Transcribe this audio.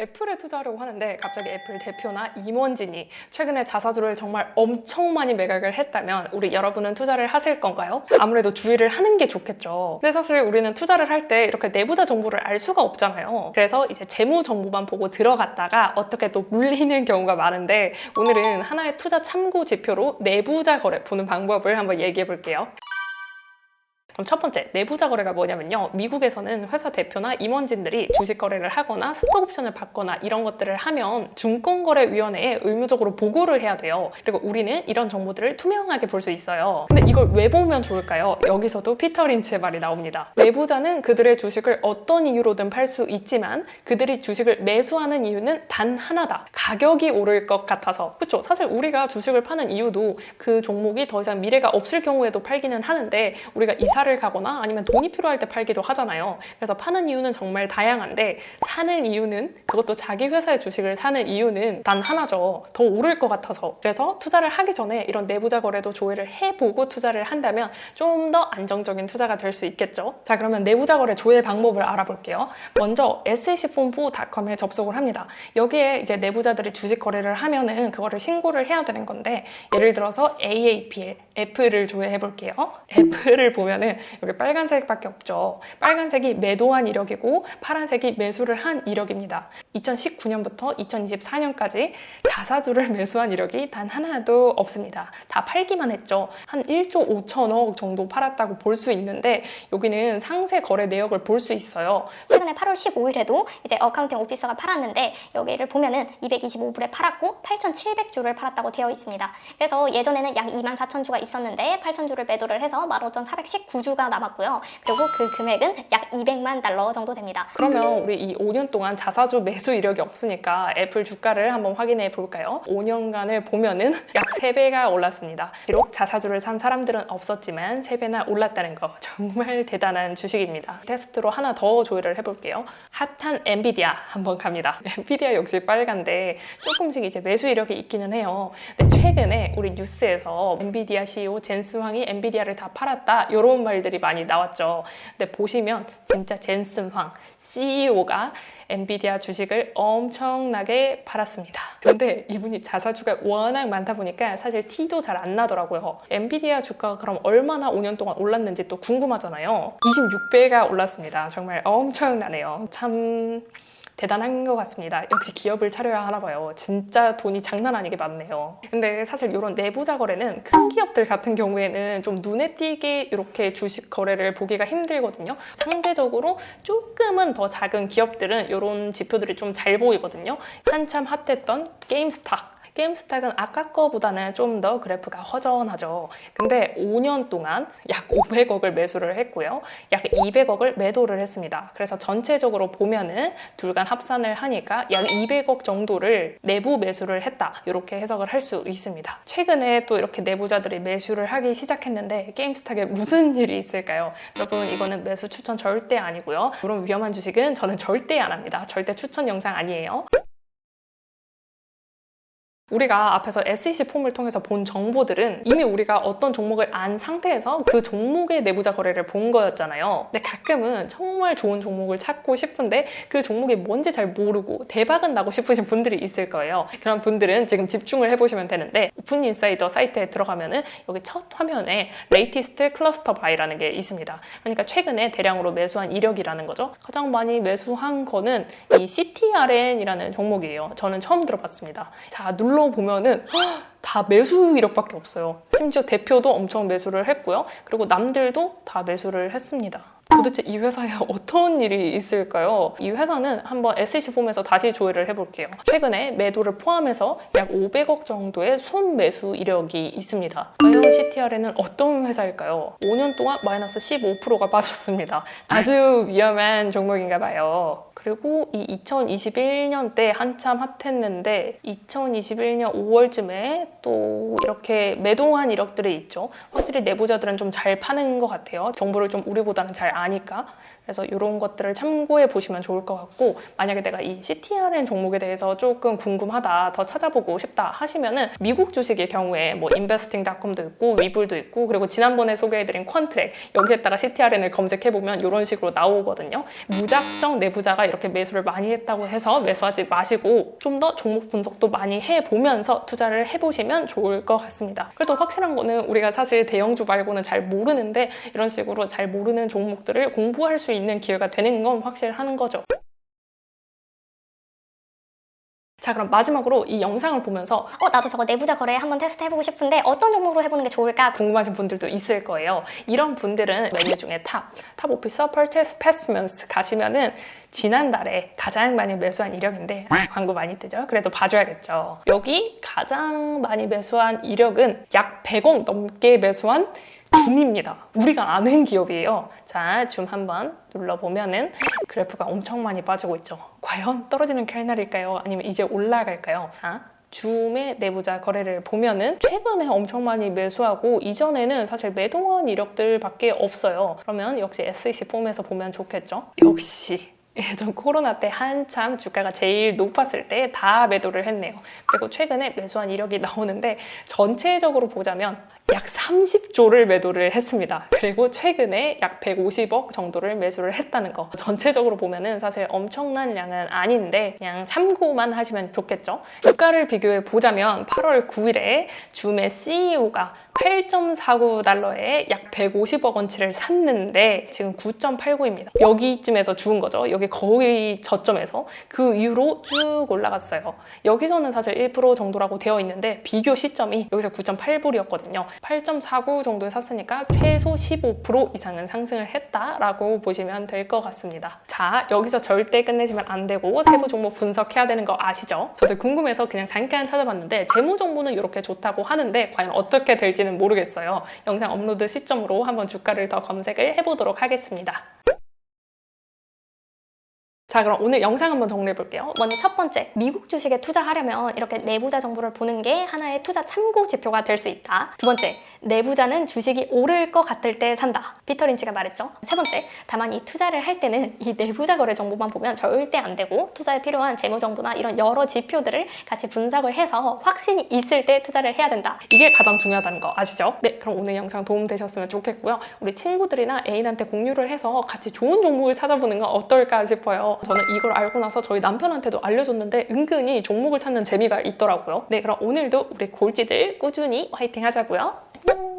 애플에 투자하려고 하는데 갑자기 애플 대표나 임원진이 최근에 자사주를 정말 엄청 많이 매각을 했다면 우리 여러분은 투자를 하실 건가요? 아무래도 주의를 하는 게 좋겠죠. 근데 사실 우리는 투자를 할 때 이렇게 내부자 정보를 알 수가 없잖아요. 그래서 이제 재무 정보만 보고 들어갔다가 어떻게 또 물리는 경우가 많은데 오늘은 하나의 투자 참고 지표로 내부자 거래 보는 방법을 한번 얘기해 볼게요. 그럼 첫 번째, 내부자 거래가 뭐냐면요. 미국에서는 회사 대표나 임원진들이 주식 거래를 하거나 스톡 옵션을 받거나 이런 것들을 하면 증권거래위원회에 의무적으로 보고를 해야 돼요. 그리고 우리는 이런 정보들을 투명하게 볼 수 있어요. 근데 이걸 왜 보면 좋을까요? 여기서도 피터 린치의 말이 나옵니다. 내부자는 그들의 주식을 어떤 이유로든 팔 수 있지만 그들이 주식을 매수하는 이유는 단 하나다. 가격이 오를 것 같아서. 그렇죠? 사실 우리가 주식을 파는 이유도 그 종목이 더 이상 미래가 없을 경우에도 팔기는 하는데 우리가 이사를 가거나 아니면 돈이 필요할 때 팔기도 하잖아요. 그래서 파는 이유는 정말 다양한데 사는 이유는, 그것도 자기 회사의 주식을 사는 이유는 단 하나죠. 더 오를 것 같아서. 그래서 투자를 하기 전에 이런 내부자 거래도 조회를 해보고 투자를 한다면 좀 더 안정적인 투자가 될 수 있겠죠. 자, 그러면 내부자 거래 조회 방법을 알아볼게요. 먼저 secfon보.com에 접속을 합니다. 여기에 이제 내부자들이 주식 거래를 하면은 그거를 신고를 해야 되는 건데, 예를 들어서 AAPL, 애플을 조회해 볼게요. 애플을 보면은 여기 빨간색밖에 없죠. 빨간색이 매도한 이력이고 파란색이 매수를 한 이력입니다. 2019년부터 2024년까지 자사주를 매수한 이력이 단 하나도 없습니다. 다 팔기만 했죠. 한 1조 5천억 정도 팔았다고 볼 수 있는데 여기는 상세 거래 내역을 볼 수 있어요. 최근에 8월 15일에도 이제 어카운팅 오피서가 팔았는데 여기를 보면은 225불에 팔았고 8,700주를 팔았다고 되어 있습니다. 그래서 예전에는 약 24,000주가 있었는데 8,000주를 매도를 해서 15,419주가 남았고요. 그리고 그 금액은 약 200만 달러 정도 됩니다. 그러면 우리 이 5년 동안 자사주 매수 이력이 없으니까 애플 주가를 한번 확인해 볼까요? 5년간을 보면은 약 3배가 올랐습니다. 비록 자사주를 산 사람들은 없었지만 3배나 올랐다는 거 정말 대단한 주식입니다. 테스트로 하나 더 조회를 해볼게요. 핫한 엔비디아 한번 갑니다. 엔비디아 역시 빨간데 조금씩 이제 매수 이력이 있기는 해요. 근데 최근에 우리 뉴스에서 엔비디아 CEO 젠스 황이 엔비디아를 다 팔았다 이런 말들이 많이 나왔죠. 근데 보시면 진짜 젠슨 황 CEO가 엔비디아 주식을 엄청나게 팔았습니다. 근데 이분이 자사주가 워낙 많다 보니까 사실 티도 잘 안 나더라고요. 엔비디아 주가가 그럼 얼마나 5년 동안 올랐는지 또 궁금하잖아요. 26배가 올랐습니다. 정말 엄청나네요. 참 대단한 것 같습니다. 역시 기업을 차려야 하나 봐요. 진짜 돈이 장난 아니게 많네요. 근데 사실 이런 내부자 거래는 큰 기업들 같은 경우에는 좀 눈에 띄게 이렇게 주식 거래를 보기가 힘들거든요. 상대적으로 조금은 더 작은 기업들은 이런 지표들이 좀 잘 보이거든요. 한참 핫했던 게임스탁은 아까 거보다는 좀 더 그래프가 허전하죠. 근데 5년 동안 약 500억을 매수를 했고요. 약 200억을 매도를 했습니다. 그래서 전체적으로 보면은 둘 간 합산을 하니까 약 200억 정도를 내부 매수를 했다. 이렇게 해석을 할 수 있습니다. 최근에 또 이렇게 내부자들이 매수를 하기 시작했는데 게임스탁에 무슨 일이 있을까요? 여러분, 이거는 매수 추천 절대 아니고요. 이런 위험한 주식은 저는 절대 안 합니다. 절대 추천 영상 아니에요. 우리가 앞에서 SEC 폼을 통해서 본 정보들은 이미 우리가 어떤 종목을 안 상태에서 그 종목의 내부자 거래를 본 거였잖아요. 근데 가끔은 정말 좋은 종목을 찾고 싶은데 그 종목이 뭔지 잘 모르고 대박은 나고 싶으신 분들이 있을 거예요. 그런 분들은 지금 집중을 해보시면 되는데, 오픈인사이더 사이트에 들어가면은 여기 첫 화면에 레이티스트 클러스터 바이라는 게 있습니다. 그러니까 최근에 대량으로 매수한 이력이라는 거죠. 가장 많이 매수한 거는 이 CTRN이라는 종목이에요. 저는 처음 들어봤습니다. 자, 보면은 다 매수 이력밖에 없어요. 심지어 대표도 엄청 매수를 했고요. 그리고 남들도 다 매수를 했습니다. 도대체 이 회사에 어떤 일이 있을까요? 이 회사는 한번 SEC 폼에서 다시 조회를 해볼게요. 최근에 매도를 포함해서 약 500억 정도의 순매수 이력이 있습니다. 과연 CTR에는 어떤 회사일까요? 5년 동안 마이너스 15%가 빠졌습니다. 아주 위험한 종목인가 봐요. 그리고 이 2021년 때 한참 핫했는데 2021년 5월쯤에 또 이렇게 매도한 이력들이 있죠. 확실히 내부자들은 좀 잘 파는 것 같아요. 정보를 좀 우리보다는 잘 아니까. 그래서 이런 것들을 참고해 보시면 좋을 것 같고, 만약에 내가 이 CTRN 종목에 대해서 조금 궁금하다, 더 찾아보고 싶다 하시면은 미국 주식의 경우에 뭐 investing.com도 있고 위블도 있고, 그리고 지난번에 소개해드린 퀀트랙, 여기에다가 CTRN을 검색해보면 이런 식으로 나오거든요. 무작정 내부자가 이렇게 매수를 많이 했다고 해서 매수하지 마시고 좀 더 종목 분석도 많이 해보면서 투자를 해보시면 좋을 것 같습니다. 그래도 확실한 거는 우리가 사실 대형주 말고는 잘 모르는데 이런 식으로 잘 모르는 종목들을 공부할 수 있는 기회가 되는 건 확실하는 거죠. 자, 그럼 마지막으로 이 영상을 보면서 나도 저거 내부자 거래 한번 테스트 해보고 싶은데 어떤 종목으로 해보는 게 좋을까? 궁금하신 분들도 있을 거예요. 이런 분들은 메뉴 중에 탑 오피서 퍼체스 패스먼스 가시면은 지난달에 가장 많이 매수한 이력인데 광고 많이 뜨죠? 그래도 봐줘야겠죠. 여기 가장 많이 매수한 이력은 약 100억 넘게 매수한 줌입니다. 우리가 아는 기업이에요. 자, 줌 한번 눌러보면은 그래프가 엄청 많이 빠지고 있죠. 과연 떨어지는 칼날일까요? 아니면 이제 올라갈까요? 자, 줌의 내부자 거래를 보면은 최근에 엄청 많이 매수하고 이전에는 사실 매도한 이력들밖에 없어요. 그러면 역시 SEC 폼에서 보면 좋겠죠? 역시 예전 코로나 때 한참 주가가 제일 높았을 때 다 매도를 했네요. 그리고 최근에 매수한 이력이 나오는데 전체적으로 보자면 약 30조를 매도를 했습니다. 그리고 최근에 약 150억 정도를 매수를 했다는 거. 전체적으로 보면은 사실 엄청난 양은 아닌데 그냥 참고만 하시면 좋겠죠. 주가를 비교해 보자면 8월 9일에 줌의 CEO가 8.49달러에 약 150억 원치를 샀는데 지금 9.89입니다. 여기쯤에서 죽은 거죠. 여기 거의 저점에서. 그 이후로 쭉 올라갔어요. 여기서는 사실 1% 정도라고 되어 있는데 비교 시점이 여기서 9.8불이었거든요. 8.49 정도에 샀으니까 최소 15% 이상은 상승을 했다라고 보시면 될 것 같습니다. 자, 여기서 절대 끝내시면 안 되고 세부 종목 분석해야 되는 거 아시죠? 저도 궁금해서 그냥 잠깐 찾아봤는데 재무 정보는 이렇게 좋다고 하는데 과연 어떻게 될지는 모르겠어요. 영상 업로드 시점으로 한번 주가를 더 검색을 해보도록 하겠습니다. 자, 그럼 오늘 영상 한번 정리해 볼게요. 먼저 첫 번째, 미국 주식에 투자하려면 이렇게 내부자 정보를 보는 게 하나의 투자 참고 지표가 될 수 있다. 두 번째, 내부자는 주식이 오를 것 같을 때 산다. 피터 린치가 말했죠. 세 번째, 다만 이 투자를 할 때는 이 내부자 거래 정보만 보면 절대 안 되고 투자에 필요한 재무 정보나 이런 여러 지표들을 같이 분석을 해서 확신이 있을 때 투자를 해야 된다. 이게 가장 중요하다는 거 아시죠? 네, 그럼 오늘 영상 도움 되셨으면 좋겠고요. 우리 친구들이나 애인한테 공유를 해서 같이 좋은 종목을 찾아보는 건 어떨까 싶어요. 저는 이걸 알고 나서 저희 남편한테도 알려줬는데 은근히 종목을 찾는 재미가 있더라고요. 네, 그럼 오늘도 우리 골지들 꾸준히 화이팅 하자고요. 안녕!